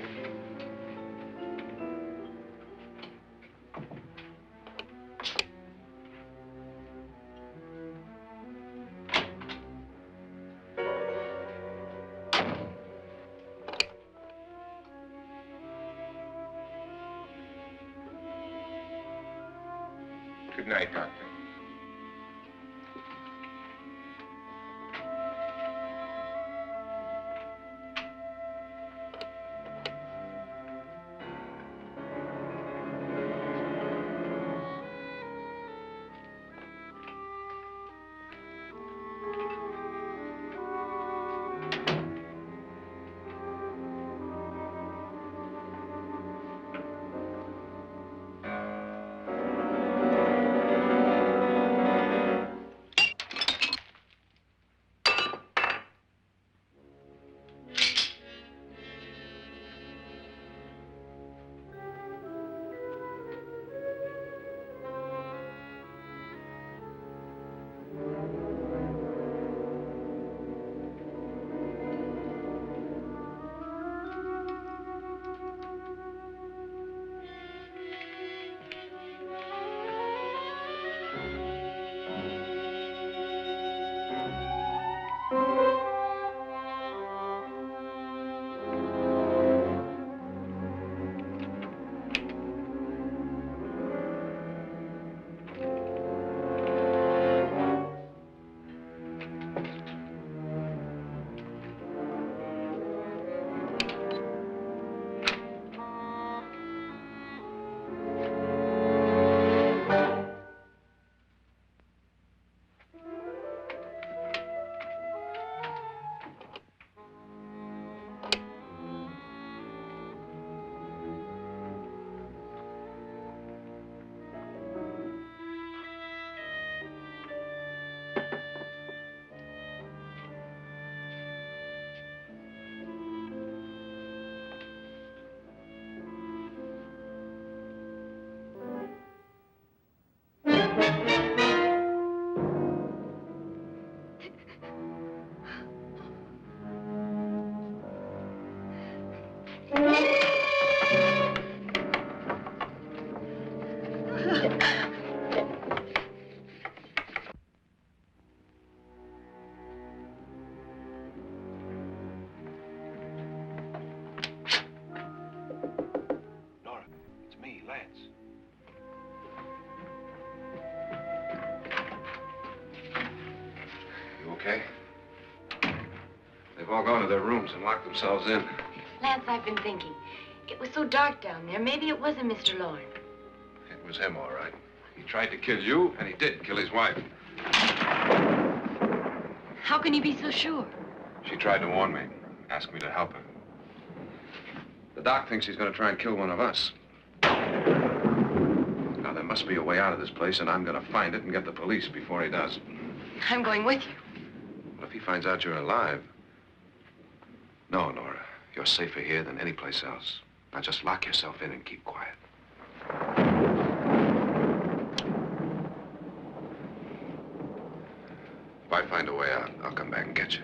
Good night, Doctor. Nora, it's me, Lance. You okay? They've all gone to their rooms and locked themselves in. Lance, I've been thinking. It was so dark down there. Maybe it wasn't Mr. Lorne. It was him, all right. He tried to kill you, and he did kill his wife. How can you be so sure? She tried to warn me, asked me to help her. The doc thinks he's going to try and kill one of us. Now, there must be a way out of this place, and I'm going to find it and get the police before he does. I'm going with you. Well, if he finds out you're alive... No, Nora. You're safer here than any place else. Now, just lock yourself in and keep quiet. If I find a way out, I'll come back and get you.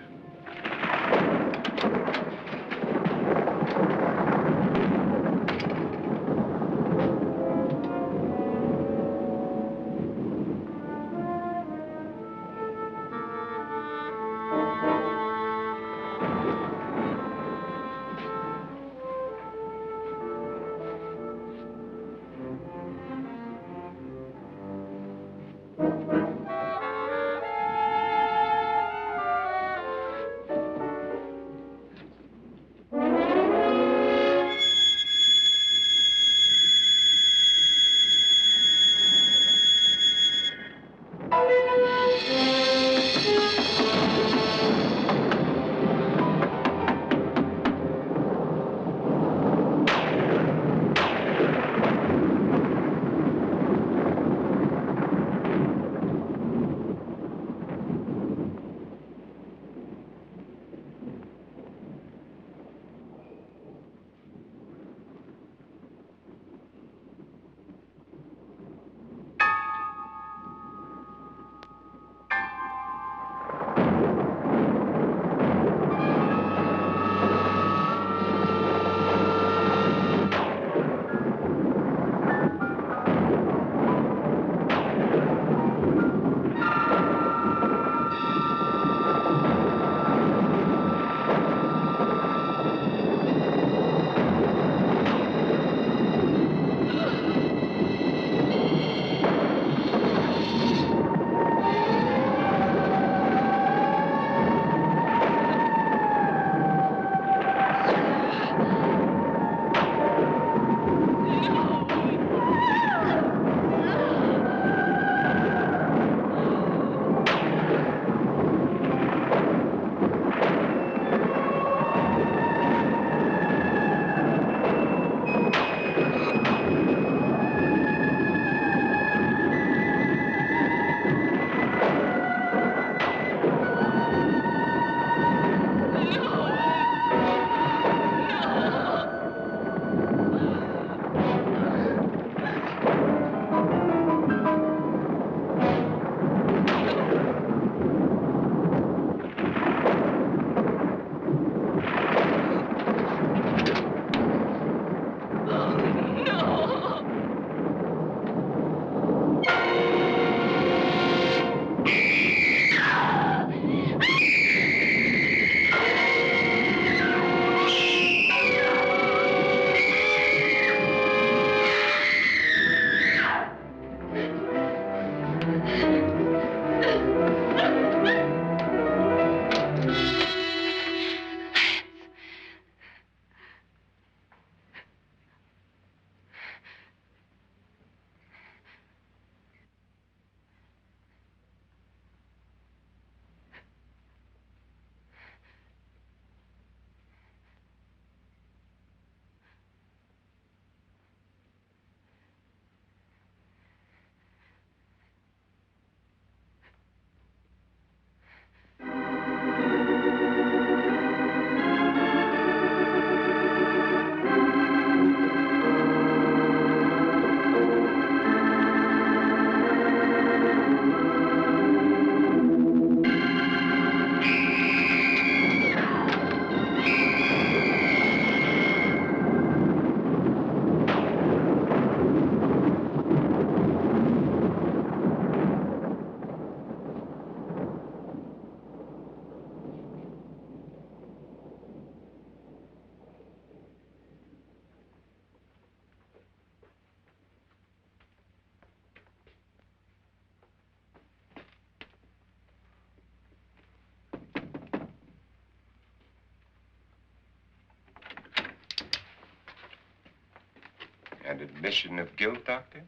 And admission of guilt, Doctor?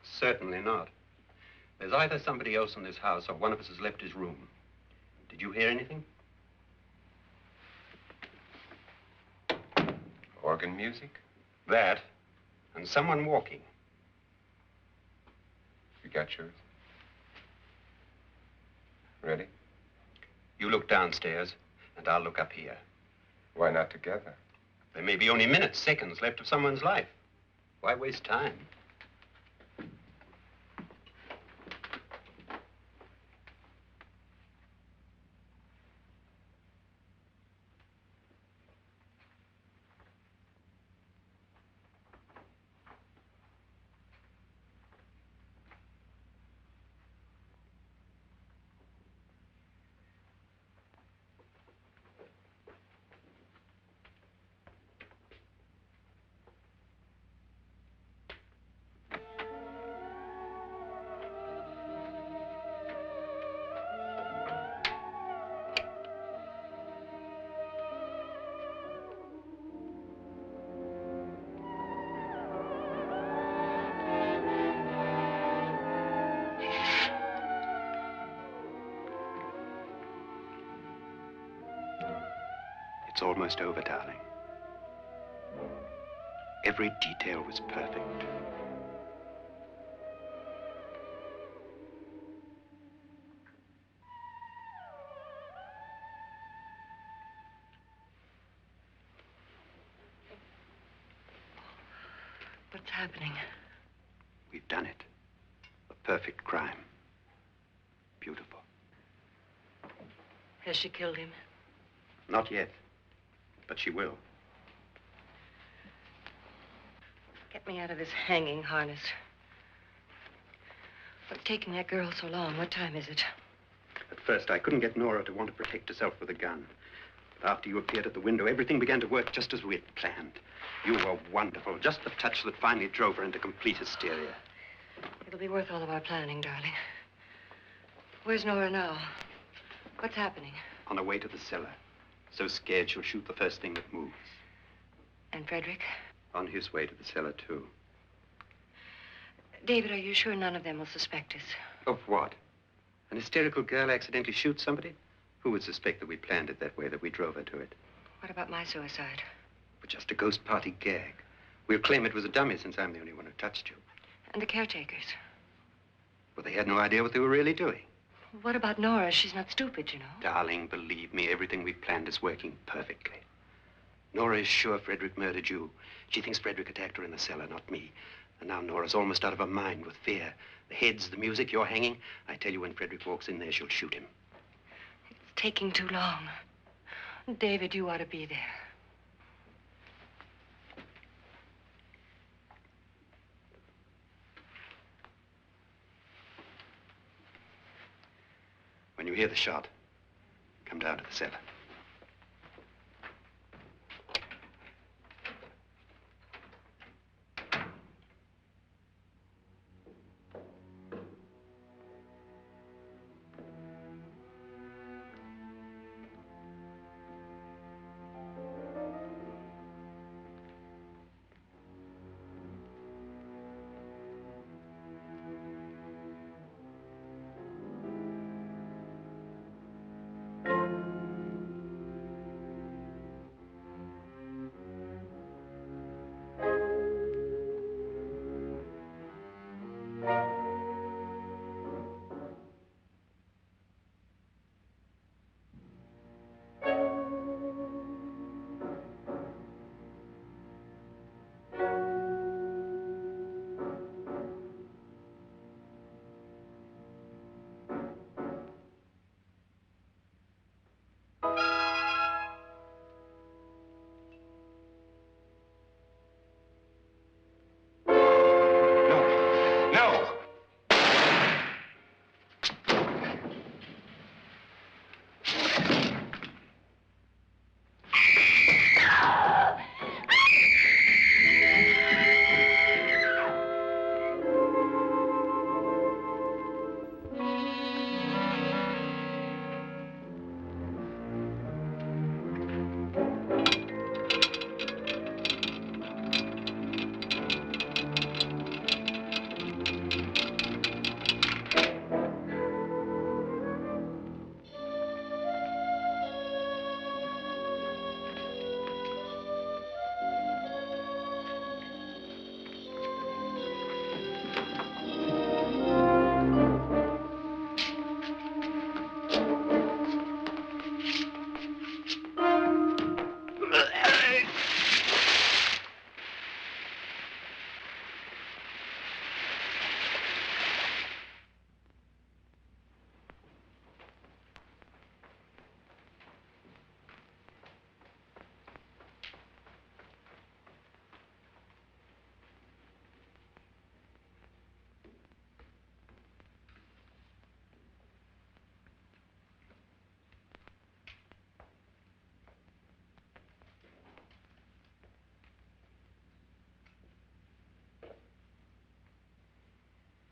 Certainly not. There's either somebody else in this house or one of us has left his room. Did you hear anything? Organ music? That, and someone walking. You got yours? Ready? You look downstairs, and I'll look up here. Why not together? There may be only minutes, seconds left of someone's life. Why waste time? It's almost over, darling. Every detail was perfect. What's happening? We've done it. A perfect crime. Beautiful. Has she killed him? Not yet, but she will. Get me out of this hanging harness. What's taking that girl so long? What time is it? At first, I couldn't get Nora to want to protect herself with a gun. But after you appeared at the window, everything began to work just as we had planned. You were wonderful. Just the touch that finally drove her into complete hysteria. It'll be worth all of our planning, darling. Where's Nora now? What's happening? On her way to the cellar. So scared she'll shoot the first thing that moves. And Frederick? On his way to the cellar, too. David, are you sure none of them will suspect us? Of what? An hysterical girl accidentally shoots somebody? Who would suspect that we planned it that way, that we drove her to it? What about my suicide? But just a ghost party gag. We'll claim it was a dummy since I'm the only one who touched you. And the caretakers? Well, they had no idea what they were really doing. What about Nora? She's not stupid, you know. Darling, believe me, everything we planned is working perfectly. Nora is sure Frederick murdered you. She thinks Frederick attacked her in the cellar, not me. And now Nora's almost out of her mind with fear. The heads, the music, you're hanging. I tell you, when Frederick walks in there, she'll shoot him. It's taking too long. David, you ought to be there. When you hear the shot, come down to the cellar.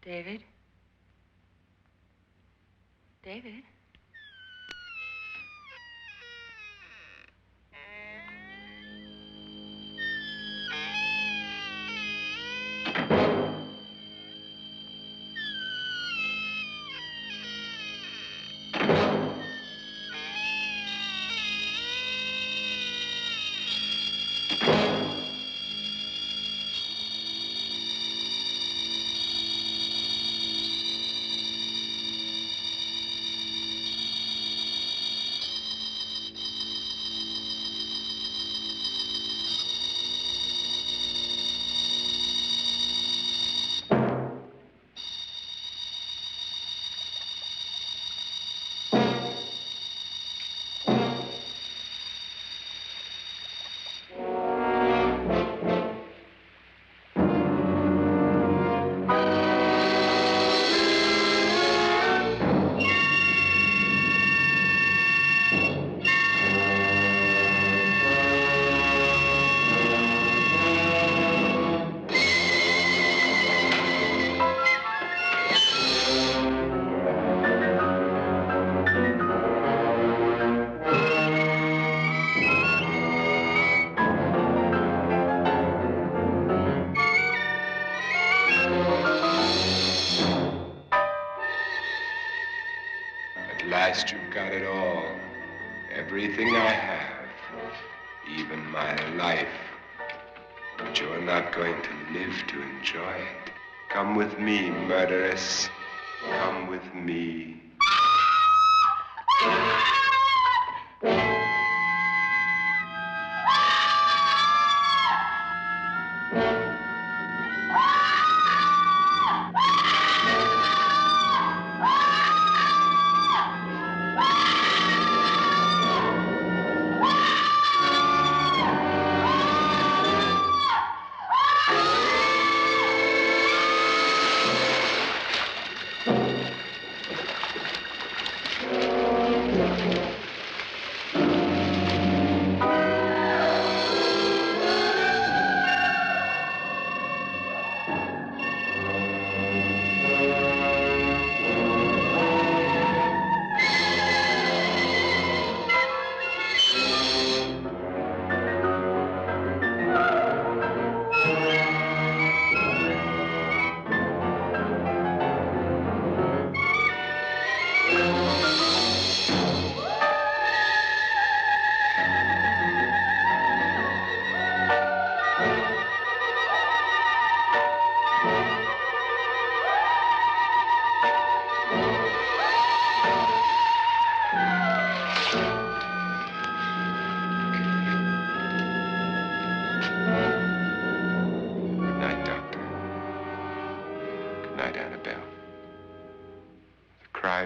David? David? At last you've got it all. Everything I have. Even my life. But you're not going to live to enjoy it. Come with me, murderess. Come with me.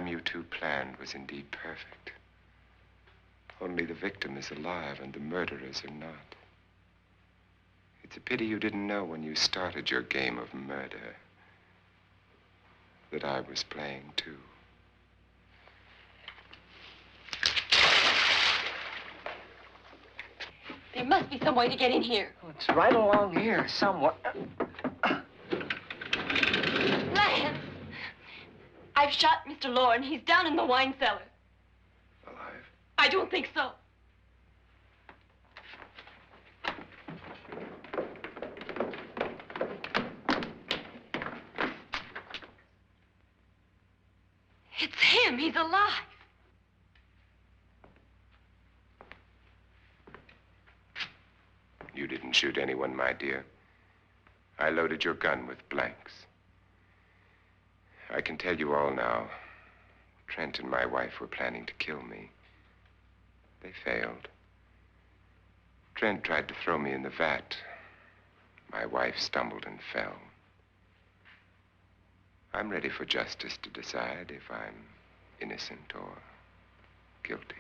You two planned was indeed perfect. Only the victim is alive and the murderers are not. It's a pity you didn't know when you started your game of murder that I was playing too. There must be some way to get in here. Oh, it's right along here somewhere. Lance! I've shot Mr. Lorne. He's down in the wine cellar. Alive? I don't think so. It's him. He's alive. You didn't shoot anyone, my dear. I loaded your gun with blanks. I can tell you all now. Trent and my wife were planning to kill me. They failed. Trent tried to throw me in the vat. My wife stumbled and fell. I'm ready for justice to decide if I'm innocent or guilty.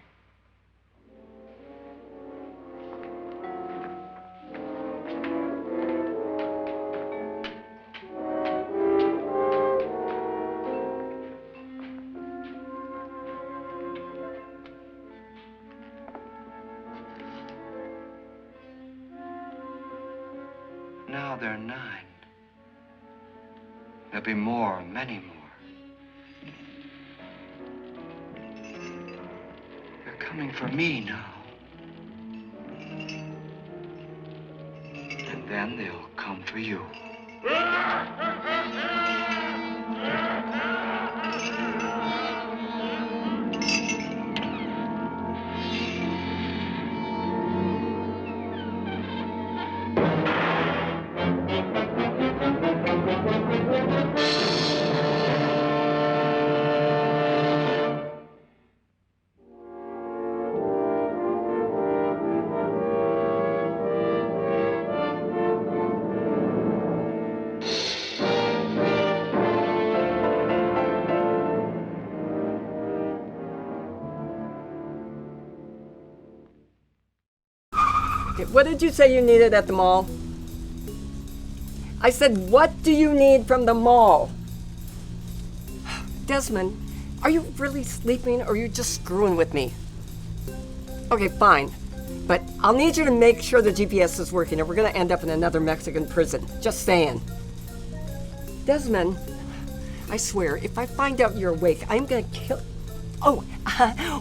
Now they're 9. There'll be more, many more. They're coming for me now. And then they'll come for you. Okay, what did you say you needed at the mall? I said, what do you need from the mall? Desmond, are you really sleeping or are you just screwing with me? Okay, fine. But I'll need you to make sure the GPS is working or we're gonna end up in another Mexican prison. Just saying. Desmond, I swear, if I find out you're awake, I'm gonna kill... Oh,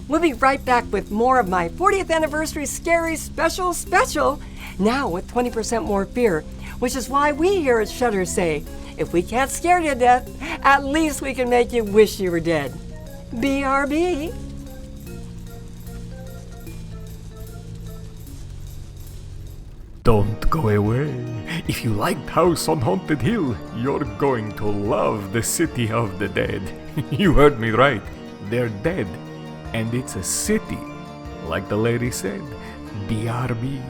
we'll be right back with more of my 40th anniversary scary special, now with 20% more fear, which is why we here at Shudder say, if we can't scare you to death, at least we can make you wish you were dead. BRB. Don't go away. If you liked House on Haunted Hill, you're going to love the City of the Dead. You heard me right. They're dead. And it's a city. Like the lady said, BRB.